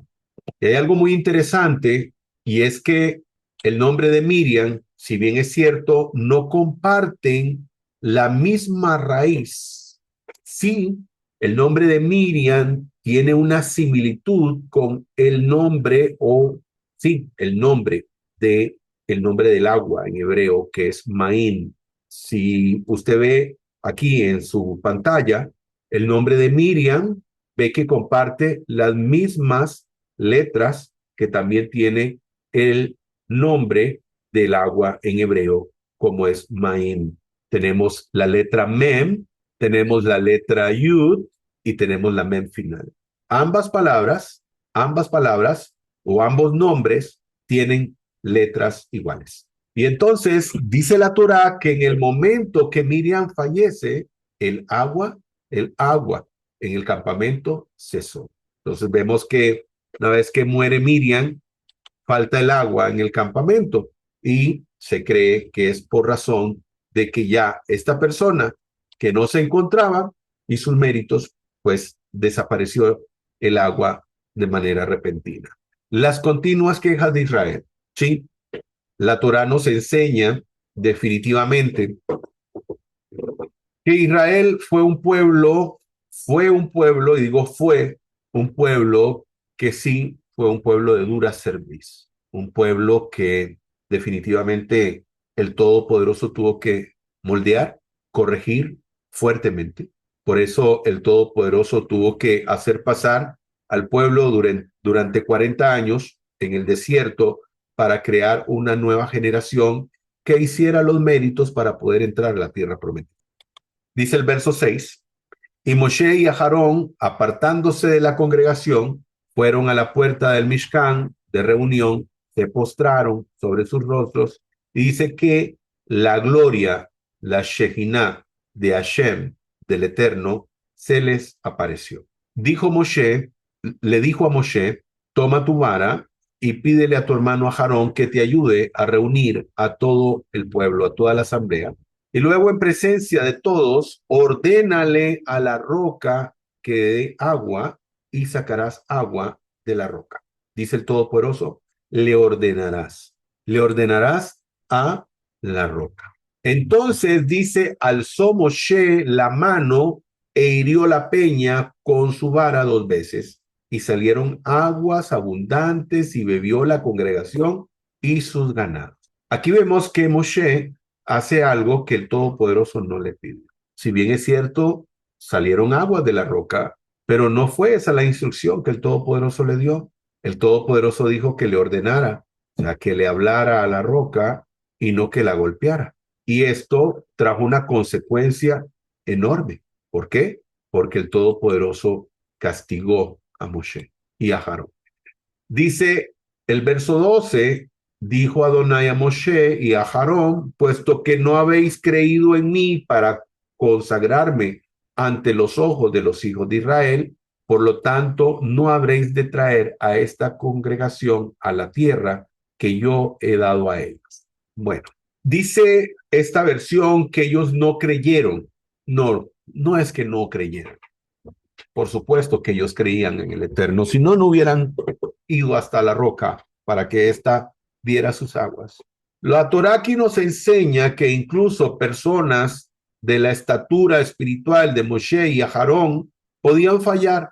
Y hay algo muy interesante, y es que el nombre de Miriam, si bien es cierto, no comparten la misma raíz. Sí, el nombre de Miriam tiene una similitud con el nombre el nombre de el nombre del agua en hebreo, que es Maín. Si usted ve aquí en su pantalla el nombre de Miriam, ve que comparte las mismas letras que también tiene el nombre del agua en hebreo, como es Maim. Tenemos la letra Mem, tenemos la letra Yud y tenemos la Mem final. Ambas palabras o ambos nombres tienen letras iguales. Y entonces dice la Torá que en el momento que Miriam fallece, el agua en el campamento cesó. Entonces vemos que una vez que muere Miriam, falta el agua en el campamento y se cree que es por razón de que ya esta persona que no se encontraba y sus méritos, pues desapareció el agua de manera repentina. Las continuas quejas de Israel, ¿sí? La Torá nos enseña definitivamente que Israel y digo fue un pueblo que sí fue un pueblo de dura cerviz, un pueblo que definitivamente el Todopoderoso tuvo que moldear, corregir fuertemente. Por eso el Todopoderoso tuvo que hacer pasar al pueblo durante 40 años en el desierto para crear una nueva generación que hiciera los méritos para poder entrar a la tierra prometida. Dice el verso 6, y Moshe y Aarón, apartándose de la congregación, fueron a la puerta del Mishkan de reunión, se postraron sobre sus rostros, y dice que la gloria, la Shekinah de Hashem, del Eterno, se les apareció. Le dijo a Moshe, toma tu vara y pídele a tu hermano Aarón que te ayude a reunir a todo el pueblo, a toda la asamblea. Y luego en presencia de todos, ordénale a la roca que dé agua y sacarás agua de la roca. Dice el Todopoderoso, le ordenarás a la roca. Entonces dice, alzó Moshe la mano e hirió la peña con su vara 2 veces y salieron aguas abundantes y bebió la congregación y sus ganados. Aquí vemos que Moshe hace algo que el Todopoderoso no le pidió. Si bien es cierto, salieron aguas de la roca, pero no fue esa la instrucción que el Todopoderoso le dio. El Todopoderoso dijo que le ordenara, o sea, que le hablara a la roca y no que la golpeara. Y esto trajo una consecuencia enorme. ¿Por qué? Porque el Todopoderoso castigó a Moshe y a Aarón. Dice el verso 12, dijo Adonai a Moshe y a Aarón, puesto que no habéis creído en mí para consagrarme ante los ojos de los hijos de Israel, por lo tanto no habréis de traer a esta congregación a la tierra que yo he dado a ellos. Bueno, dice esta versión que ellos no creyeron. No, no es que no creyeron. Por supuesto que ellos creían en el Eterno, si no, no hubieran ido hasta la roca para que ésta diera sus aguas. La Torá aquí nos enseña que incluso personas de la estatura espiritual de Moshe y Aarón podían fallar,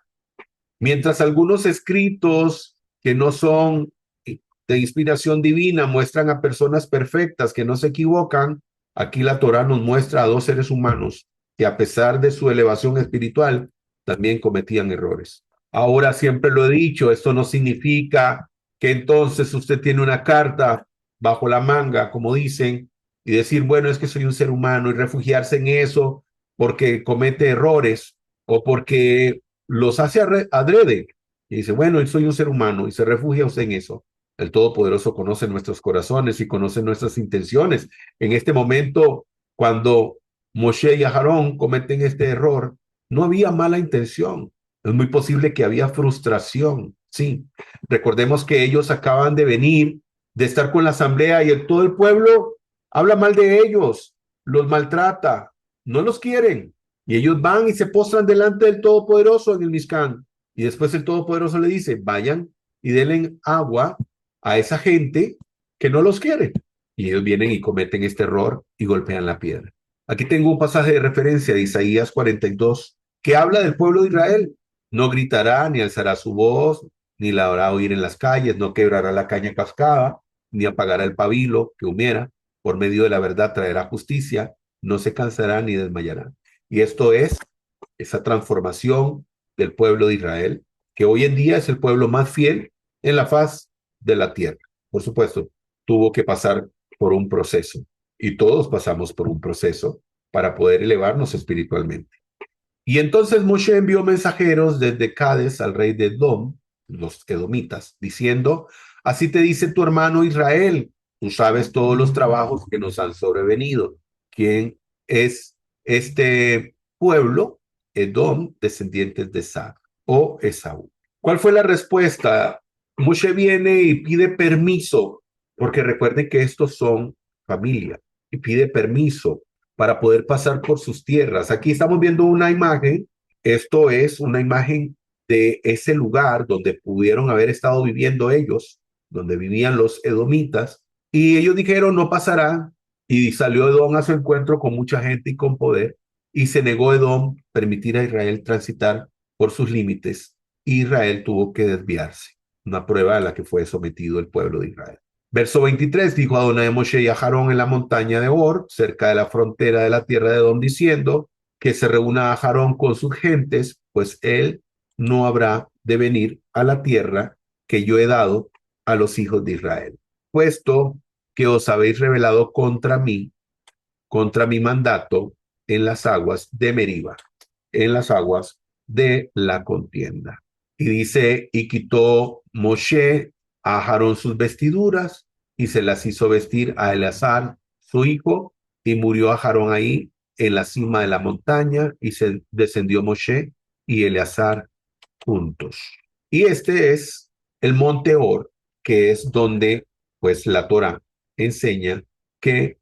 mientras algunos escritos que no son de inspiración divina muestran a personas perfectas que no se equivocan. Aquí la Torá nos muestra a 2 seres humanos que a pesar de su elevación espiritual también cometían errores. Ahora siempre lo he dicho, esto no significa que entonces usted tiene una carta bajo la manga, como dicen, y decir, bueno, es que soy un ser humano y refugiarse en eso porque comete errores o porque los hace adrede. Y dice, bueno, yo soy un ser humano y se refugia usted en eso. El Todopoderoso conoce nuestros corazones y conoce nuestras intenciones. En este momento, cuando Moshe y Aarón cometen este error, no había mala intención. Es muy posible que había frustración. Sí, recordemos que ellos acaban de venir, de estar con la asamblea y todo el pueblo habla mal de ellos, los maltrata, no los quieren. Y ellos van y se postran delante del Todopoderoso en el Mishkan. Y después el Todopoderoso le dice, vayan y denle agua a esa gente que no los quiere. Y ellos vienen y cometen este error y golpean la piedra. Aquí tengo un pasaje de referencia de Isaías 42 que habla del pueblo de Israel. No gritará, ni alzará su voz, ni la hará oír en las calles, no quebrará la caña cascada, ni apagará el pabilo que humiera. Por medio de la verdad traerá justicia, no se cansará ni desmayará. Y esto es esa transformación del pueblo de Israel, que hoy en día es el pueblo más fiel en la faz de la tierra. Por supuesto, tuvo que pasar por un proceso y todos pasamos por un proceso para poder elevarnos espiritualmente. Y entonces Moshe envió mensajeros desde Cades al rey de Edom, los edomitas, diciendo, así te dice tu hermano Israel, tú sabes todos los trabajos que nos han sobrevenido. ¿Quién es este pueblo? Edom, descendientes de Sa o Esaú. ¿Cuál fue la respuesta? Moshe viene y pide permiso, porque recuerden que estos son familia, y pide permiso para poder pasar por sus tierras. Aquí estamos viendo una imagen, esto es una imagen de ese lugar donde pudieron haber estado viviendo ellos, donde vivían los edomitas, y ellos dijeron no pasará, y salió Edom a su encuentro con mucha gente y con poder, y se negó Edom permitir a Israel transitar por sus límites, y Israel tuvo que desviarse, una prueba a la que fue sometido el pueblo de Israel. Verso 23, dijo Adonai a Moshe y a Aarón en la montaña de Hor, cerca de la frontera de la tierra de Edom, diciendo que se reúna a Aarón con sus gentes, pues él no habrá de venir a la tierra que yo he dado a los hijos de Israel, puesto que os habéis rebelado contra mi mandato en las aguas de Meriba, en las aguas de la contienda. Y dice, y quitó Moshe a Aarón sus vestiduras y se las hizo vestir a Eleazar, su hijo, y murió a Aarón ahí en la cima de la montaña y se descendió Moshe y Eleazar juntos. Y este es el monte Or, que es donde pues la Torá enseña que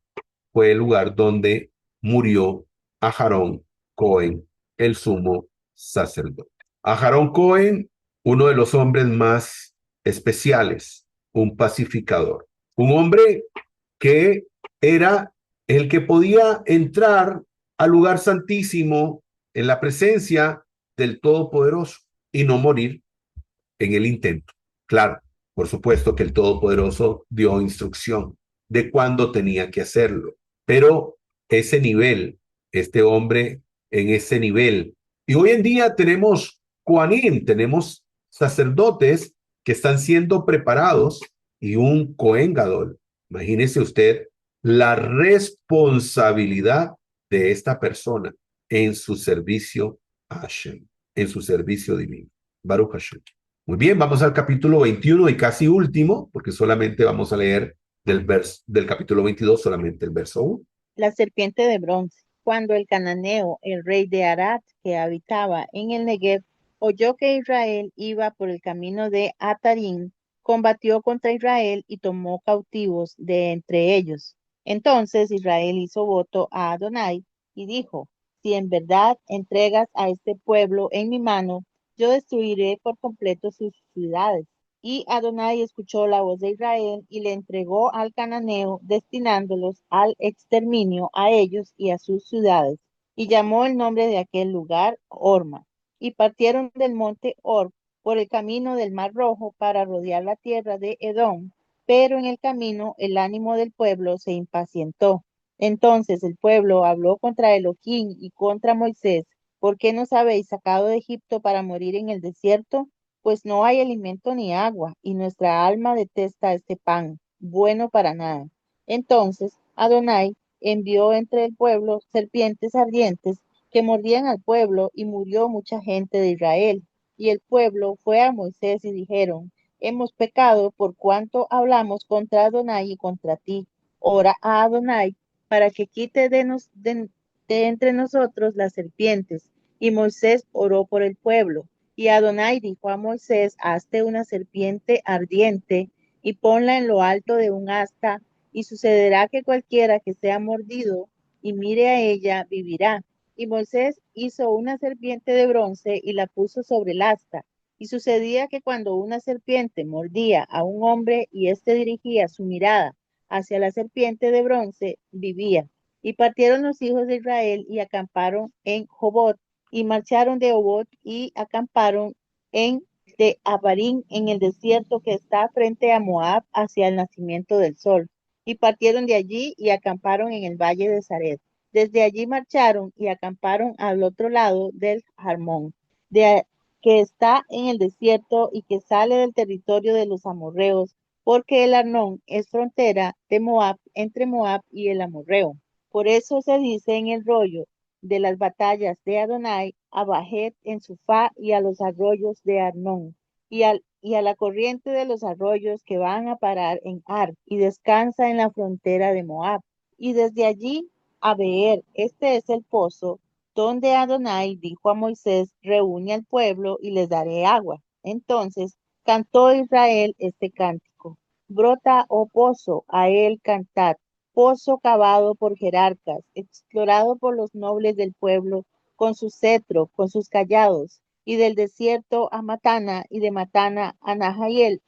fue el lugar donde murió Aharón Cohen, el sumo sacerdote. Aharón Cohen, uno de los hombres más especiales, un pacificador, un hombre que era el que podía entrar al lugar santísimo en la presencia del Todopoderoso y no morir en el intento. Claro, por supuesto que el Todopoderoso dio instrucción de cuándo tenía que hacerlo, pero ese nivel, este hombre en ese nivel, y hoy en día tenemos Kohanim, tenemos sacerdotes que están siendo preparados y un Kohen Gadol. Imagínese usted la responsabilidad de esta persona en su servicio a Hashem, en su servicio divino. Baruch Hashem. Muy bien, vamos al capítulo 21 y casi último, porque solamente vamos a leer del capítulo 22, solamente el verso 1. La serpiente de bronce. Cuando el cananeo, el rey de Arad, que habitaba en el Negev, oyó que Israel iba por el camino de Atarim, combatió contra Israel y tomó cautivos de entre ellos. Entonces Israel hizo voto a Adonai y dijo, si en verdad entregas a este pueblo en mi mano, yo destruiré por completo sus ciudades. Y Adonai escuchó la voz de Israel y le entregó al cananeo, destinándolos al exterminio a ellos y a sus ciudades. Y llamó el nombre de aquel lugar Horma. Y partieron del monte Or por el camino del Mar Rojo para rodear la tierra de Edom. Pero en el camino el ánimo del pueblo se impacientó. Entonces el pueblo habló contra Elohim y contra Moisés. ¿Por qué nos habéis sacado de Egipto para morir en el desierto? Pues no hay alimento ni agua, y nuestra alma detesta este pan, bueno para nada. Entonces Adonai envió entre el pueblo serpientes ardientes que mordían al pueblo, y murió mucha gente de Israel. Y el pueblo fue a Moisés y dijeron, hemos pecado por cuanto hablamos contra Adonai y contra ti. Ora a Adonai para que quite de quite entre nosotros las serpientes. Y Moisés oró por el pueblo. Y Adonai dijo a Moisés, hazte una serpiente ardiente y ponla en lo alto de un asta, y sucederá que cualquiera que sea mordido y mire a ella vivirá. Y Moisés hizo una serpiente de bronce y la puso sobre el asta. Y sucedía que cuando una serpiente mordía a un hombre y éste dirigía su mirada hacia la serpiente de bronce, vivía. Y partieron los hijos de Israel y acamparon en Jobot, y marcharon de Obot y acamparon en de Abarín en el desierto que está frente a Moab hacia el nacimiento del sol. Y partieron de allí y acamparon en el valle de Zared. Desde allí marcharon y acamparon al otro lado del Jarmón, que está en el desierto y que sale del territorio de los amorreos, porque el Arnón es frontera de Moab, entre Moab y el amorreo. Por eso se dice en el rollo de las batallas de Adonai, a Bajet en Sufá y a los arroyos de Arnón, y a la corriente de los arroyos que van a parar en Ar, y descansa en la frontera de Moab. Y desde allí a Beer, este es el pozo, donde Adonai dijo a Moisés, reúne al pueblo y les daré agua. Entonces cantó Israel este cántico. Brota, oh pozo, a él cantad, pozo cavado por jerarcas, explorado por los nobles del pueblo, con su cetro, con sus callados, y del desierto a Matana, y de Matana a Nahaliel,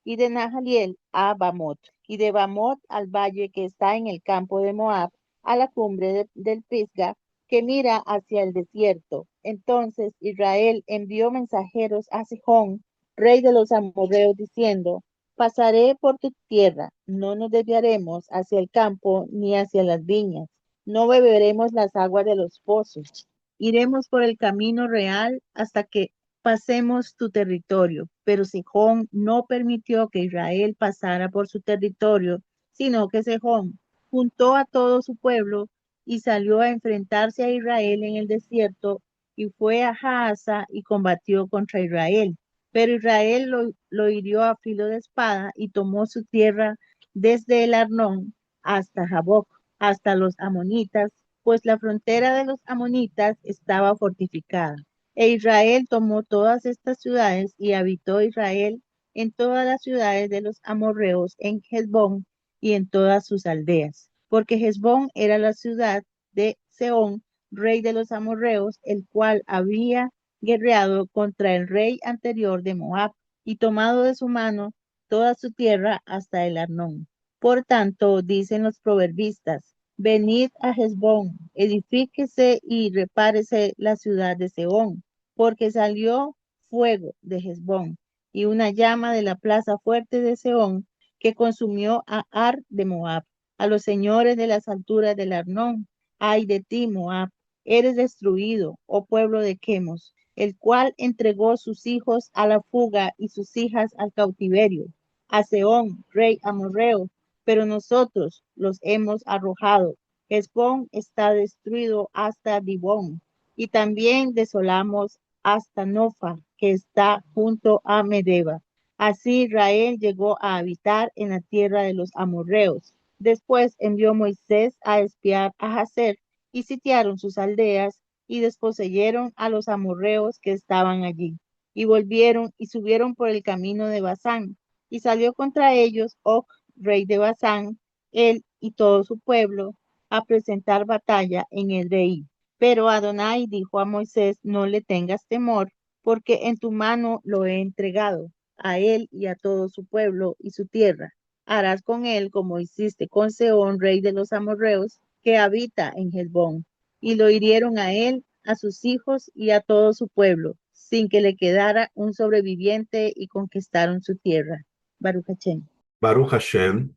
y de Nahaliel a Bamot, y de Bamot al valle que está en el campo de Moab, a la cumbre del Pisga, que mira hacia el desierto. Entonces Israel envió mensajeros a Sejón, rey de los amorreos, diciendo, pasaré por tu tierra, no nos desviaremos hacia el campo ni hacia las viñas, no beberemos las aguas de los pozos, iremos por el camino real hasta que pasemos tu territorio. Pero Sejón no permitió que Israel pasara por su territorio, sino que Sejón juntó a todo su pueblo y salió a enfrentarse a Israel en el desierto y fue a Jaasa y combatió contra Israel. Pero Israel lo hirió a filo de espada y tomó su tierra desde el Arnón hasta Jaboc, hasta los amonitas, pues la frontera de los amonitas estaba fortificada. E Israel tomó todas estas ciudades y habitó Israel en todas las ciudades de los amorreos en Hezbón y en todas sus aldeas, porque Hezbón era la ciudad de Sehón, rey de los amorreos, el cual había guerreado contra el rey anterior de Moab y tomado de su mano toda su tierra hasta el Arnón. Por tanto, dicen los proverbistas, venid a Hezbón, edifíquese y repárese la ciudad de Sehón, porque salió fuego de Hezbón y una llama de la plaza fuerte de Sehón que consumió a Ar de Moab, a los señores de las alturas del Arnón. Ay de ti, Moab, eres destruido, oh pueblo de Quemos, el cual entregó sus hijos a la fuga y sus hijas al cautiverio, a Sehón, rey amorreo, pero nosotros los hemos arrojado. Hezbón está destruido hasta Dibón, y también desolamos hasta Nofa, que está junto a Medeba. Así Israel llegó a habitar en la tierra de los amorreos. Después envió Moisés a espiar a Jazer, y sitiaron sus aldeas, y desposeyeron a los amorreos que estaban allí. Y volvieron y subieron por el camino de Basán, y salió contra ellos Og, rey de Basán, él y todo su pueblo, a presentar batalla en Edrei. Pero Adonai dijo a Moisés, no le tengas temor, porque en tu mano lo he entregado, a él y a todo su pueblo y su tierra. Harás con él como hiciste con Sehón, rey de los amorreos, que habita en Hezbón. Y lo hirieron a él, a sus hijos y a todo su pueblo, sin que le quedara un sobreviviente, y conquistaron su tierra. Baruch Hashem. Baruch Hashem.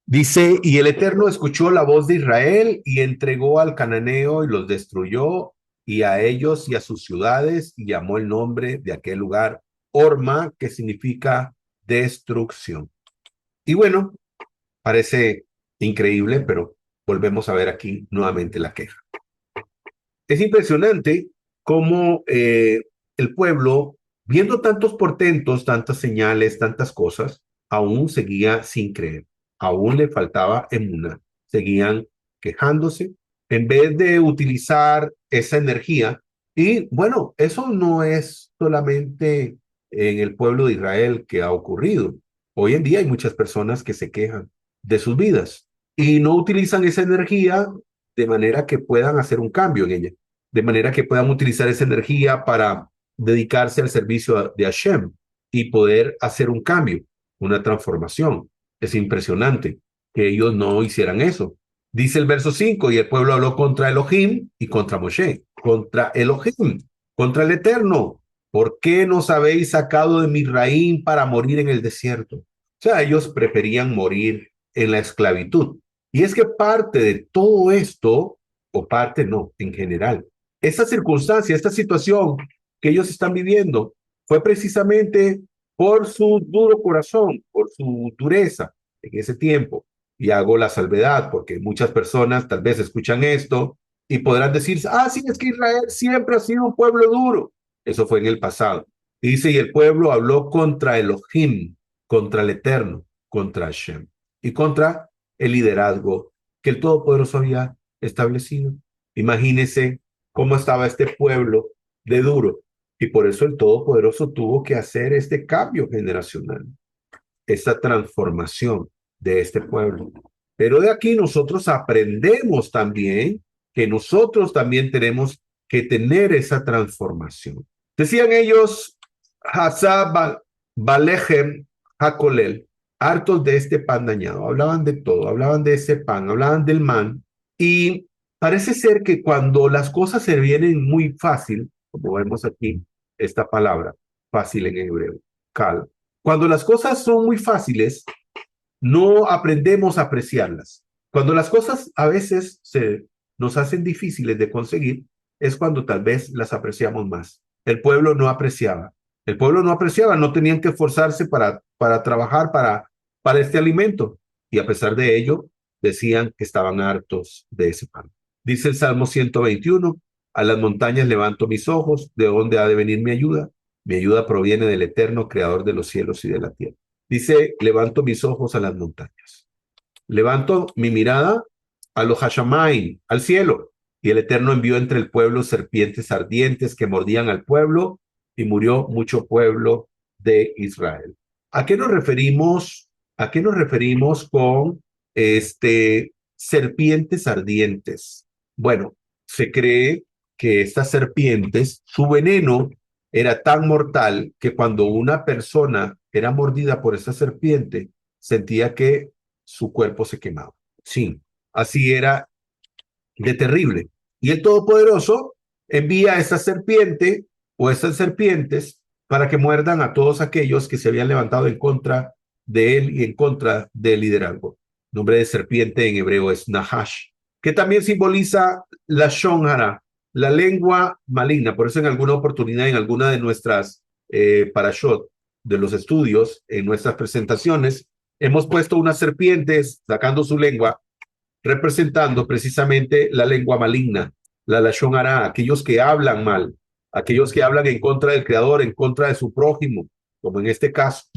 Dice, y el Eterno escuchó la voz de Israel y entregó al cananeo y los destruyó, y a ellos y a sus ciudades, y llamó el nombre de aquel lugar Orma, que significa destrucción. Y bueno, parece increíble, pero volvemos a ver aquí nuevamente la queja. Es impresionante cómo el pueblo, viendo tantos portentos, tantas señales, tantas cosas, aún seguía sin creer. Aún le faltaba emuná. Seguían quejándose, en vez de utilizar esa energía. Y bueno, eso no es solamente en el pueblo de Israel que ha ocurrido. Hoy en día hay muchas personas que se quejan de sus vidas y no utilizan esa energía de manera que puedan hacer un cambio en ella, de manera que puedan utilizar esa energía para dedicarse al servicio de Hashem y poder hacer un cambio, una transformación. Es impresionante que ellos no hicieran eso. Dice el verso 5, y el pueblo habló contra Elohim y contra Moshe, contra Elohim, contra el Eterno. ¿Por qué nos habéis sacado de Misraim para morir en el desierto? O sea, ellos preferían morir en la esclavitud. Y es que parte de todo esto, o parte no, en general, esta circunstancia, esta situación que ellos están viviendo, fue precisamente por su duro corazón, por su dureza en ese tiempo. Y hago la salvedad porque muchas personas tal vez escuchan esto y podrán decir, ah, sí, es que Israel siempre ha sido un pueblo duro. Eso fue en el pasado. Dice, y el pueblo habló contra Elohim, contra el Eterno, contra Hashem y contra el liderazgo que el Todopoderoso había establecido. Imagínense cómo estaba este pueblo de duro. Y por eso el Todopoderoso tuvo que hacer este cambio generacional, esta transformación de este pueblo. Pero de aquí nosotros aprendemos también que nosotros también tenemos que tener esa transformación. Decían ellos, Hazab Balejem Hakolel, hartos de este pan dañado. Hablaban de todo, hablaban de ese pan, hablaban del man. Y parece ser que cuando las cosas se vienen muy fácil, como vemos aquí, esta palabra, fácil en hebreo, kal. Cuando las cosas son muy fáciles, no aprendemos a apreciarlas. Cuando las cosas a veces nos hacen difíciles de conseguir, es cuando tal vez las apreciamos más. El pueblo no apreciaba. El pueblo no apreciaba, no tenían que esforzarse para trabajar para este alimento. Y a pesar de ello, decían que estaban hartos de ese pan. Dice el Salmo 121, a las montañas levanto mis ojos, ¿de dónde ha de venir mi ayuda? Mi ayuda proviene del Eterno, creador de los cielos y de la tierra. Dice, levanto mis ojos a las montañas. Levanto mi mirada a los Hashamaim, al cielo. Y el Eterno envió entre el pueblo serpientes ardientes que mordían al pueblo y murió mucho pueblo de Israel. ¿A qué nos referimos? ¿A qué nos referimos con serpientes ardientes? Bueno, se cree que estas serpientes, su veneno era tan mortal que cuando una persona era mordida por esa serpiente, sentía que su cuerpo se quemaba. Sí, así era de terrible. Y el Todopoderoso envía a esa serpiente o esas serpientes para que muerdan a todos aquellos que se habían levantado en contra de él y en contra del liderazgo. El nombre de serpiente en hebreo es Nahash, que también simboliza la Shon Hara, la lengua maligna. Por eso en alguna oportunidad, en alguna de nuestras parashot, de los estudios, en nuestras presentaciones, hemos puesto unas serpientes sacando su lengua, representando precisamente la lengua maligna, la Lashon Hara, aquellos que hablan mal, aquellos que hablan en contra del Creador, en contra de su prójimo, como en este caso.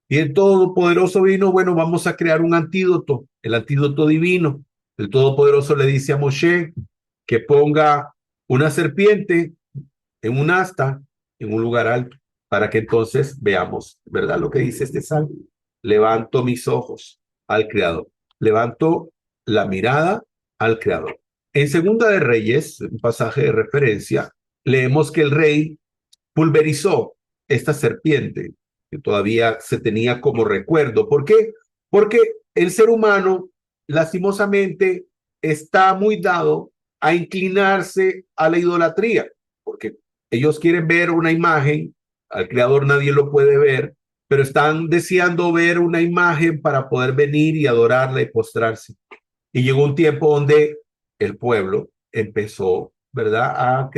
Y el Todopoderoso vino, bueno, vamos a crear un antídoto, el antídoto divino. El Todopoderoso le dice a Moshe que ponga una serpiente en un asta, en un lugar alto, para que entonces veamos, ¿verdad? Lo que dice este salmo. Levanto mis ojos al Creador. Levanto la mirada al Creador. En Segunda de Reyes, un pasaje de referencia, leemos que el rey pulverizó esta serpiente, que todavía se tenía como recuerdo. ¿Por qué? Porque el ser humano, lastimosamente, está muy dado a inclinarse a la idolatría, porque ellos quieren ver una imagen, al Creador nadie lo puede ver, pero están deseando ver una imagen para poder venir y adorarla y postrarse. Y llegó un tiempo donde el pueblo empezó, ¿verdad?, a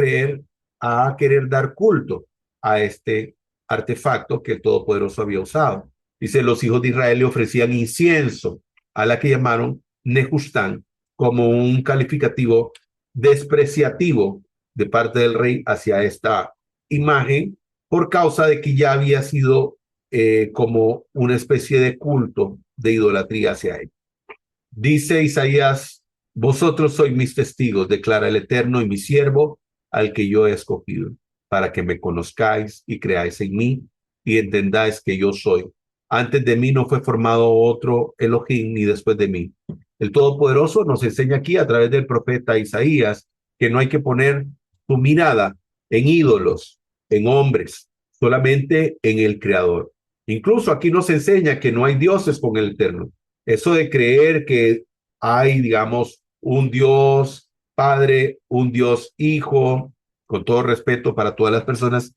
querer dar culto a este artefacto que el Todopoderoso había usado. Dice, los hijos de Israel le ofrecían incienso a la que llamaron Nehushtan, como un calificativo despreciativo de parte del rey hacia esta imagen, por causa de que ya había sido como una especie de culto de idolatría hacia él. Dice Isaías Vosotros sois mis testigos, declara el Eterno, y mi siervo, al que yo he escogido, para que me conozcáis y creáis en mí y entendáis que yo soy. Antes de mí no fue formado otro Elohim, ni después de mí. El Todopoderoso nos enseña aquí a través del profeta Isaías que no hay que poner tu mirada en ídolos, en hombres, solamente en el Creador. Incluso aquí nos enseña que no hay dioses con el Eterno. Eso de creer que hay, digamos, un Dios Padre, un Dios Hijo, con todo respeto para todas las personas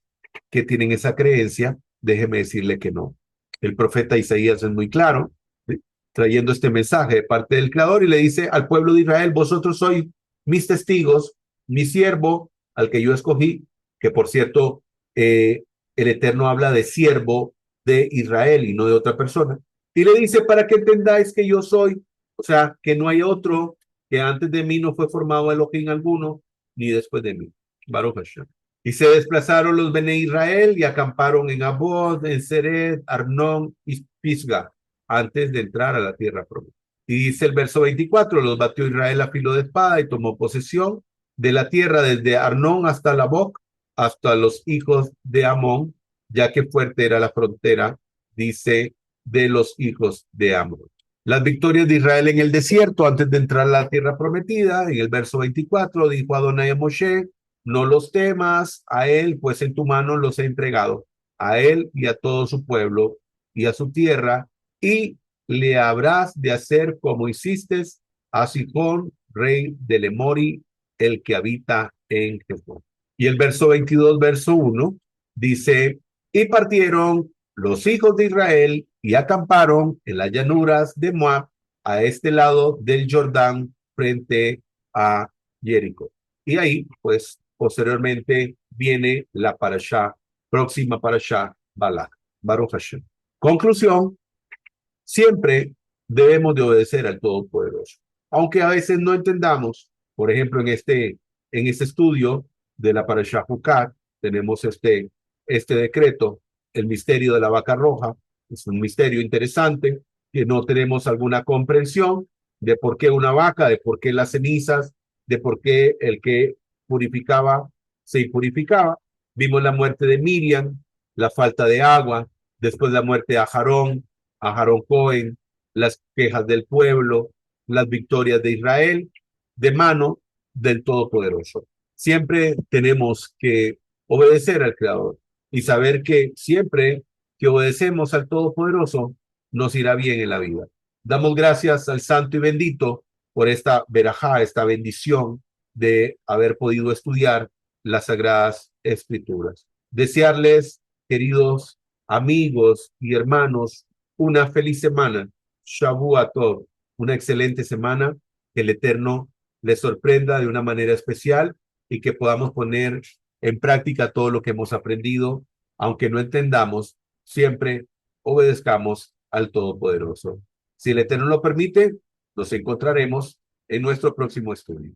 que tienen esa creencia, déjeme decirle que no. El profeta Isaías es muy claro, ¿sí?, trayendo este mensaje de parte del Creador y le dice al pueblo de Israel, vosotros sois mis testigos, mi siervo, al que yo escogí, que por cierto, el Eterno habla de siervo de Israel y no de otra persona. Y le dice, para que entendáis que yo soy, o sea, que no hay otro, que antes de mí no fue formado Elohim alguno, ni después de mí. Baruch Hashem. Y se desplazaron los Bene Israel y acamparon en Abod, en Seret, Arnón y Pisga, antes de entrar a la tierra prometida. Y dice el verso 24, los batió Israel a filo de espada y tomó posesión de la tierra desde Arnón hasta Laboc, hasta los hijos de Amón, ya que fuerte era la frontera, dice, de los hijos de Amón. Las victorias de Israel en el desierto antes de entrar a la tierra prometida, en el verso 24, dijo Adonai a Moshe, no los temas, a él, pues en tu mano los he entregado, a él y a todo su pueblo y a su tierra, y le habrás de hacer como hiciste a Sihón, rey de Lemori, el que habita en Hezbón. Y el verso 22, verso 1, dice, y partieron los hijos de Israel y acamparon en las llanuras de Moab, a este lado del Jordán, frente a Jericó. Y ahí, pues, posteriormente viene la parashá, próxima parashá, Balak, Baruch Hashem. Conclusión, siempre debemos de obedecer al Todopoderoso. Aunque a veces no entendamos, por ejemplo, en este estudio de la parashá Jucat, tenemos este decreto, el misterio de la vaca roja, es un misterio interesante, que no tenemos alguna comprensión de por qué una vaca, de por qué las cenizas, de por qué el que purificaba se impurificaba. Vimos la muerte de Miriam, la falta de agua, después la muerte de Aharón Cohen, las quejas del pueblo, las victorias de Israel, de mano del Todopoderoso. Siempre tenemos que obedecer al Creador y saber que siempre que obedecemos al Todopoderoso, nos irá bien en la vida. Damos gracias al Santo y Bendito por esta verajá, esta bendición de haber podido estudiar las Sagradas Escrituras. Desearles, queridos amigos y hermanos, una feliz semana, Shavua Tov, una excelente semana, que el Eterno les sorprenda de una manera especial y que podamos poner en práctica todo lo que hemos aprendido, aunque no entendamos, siempre obedezcamos al Todopoderoso. Si el Eterno lo permite, nos encontraremos en nuestro próximo estudio.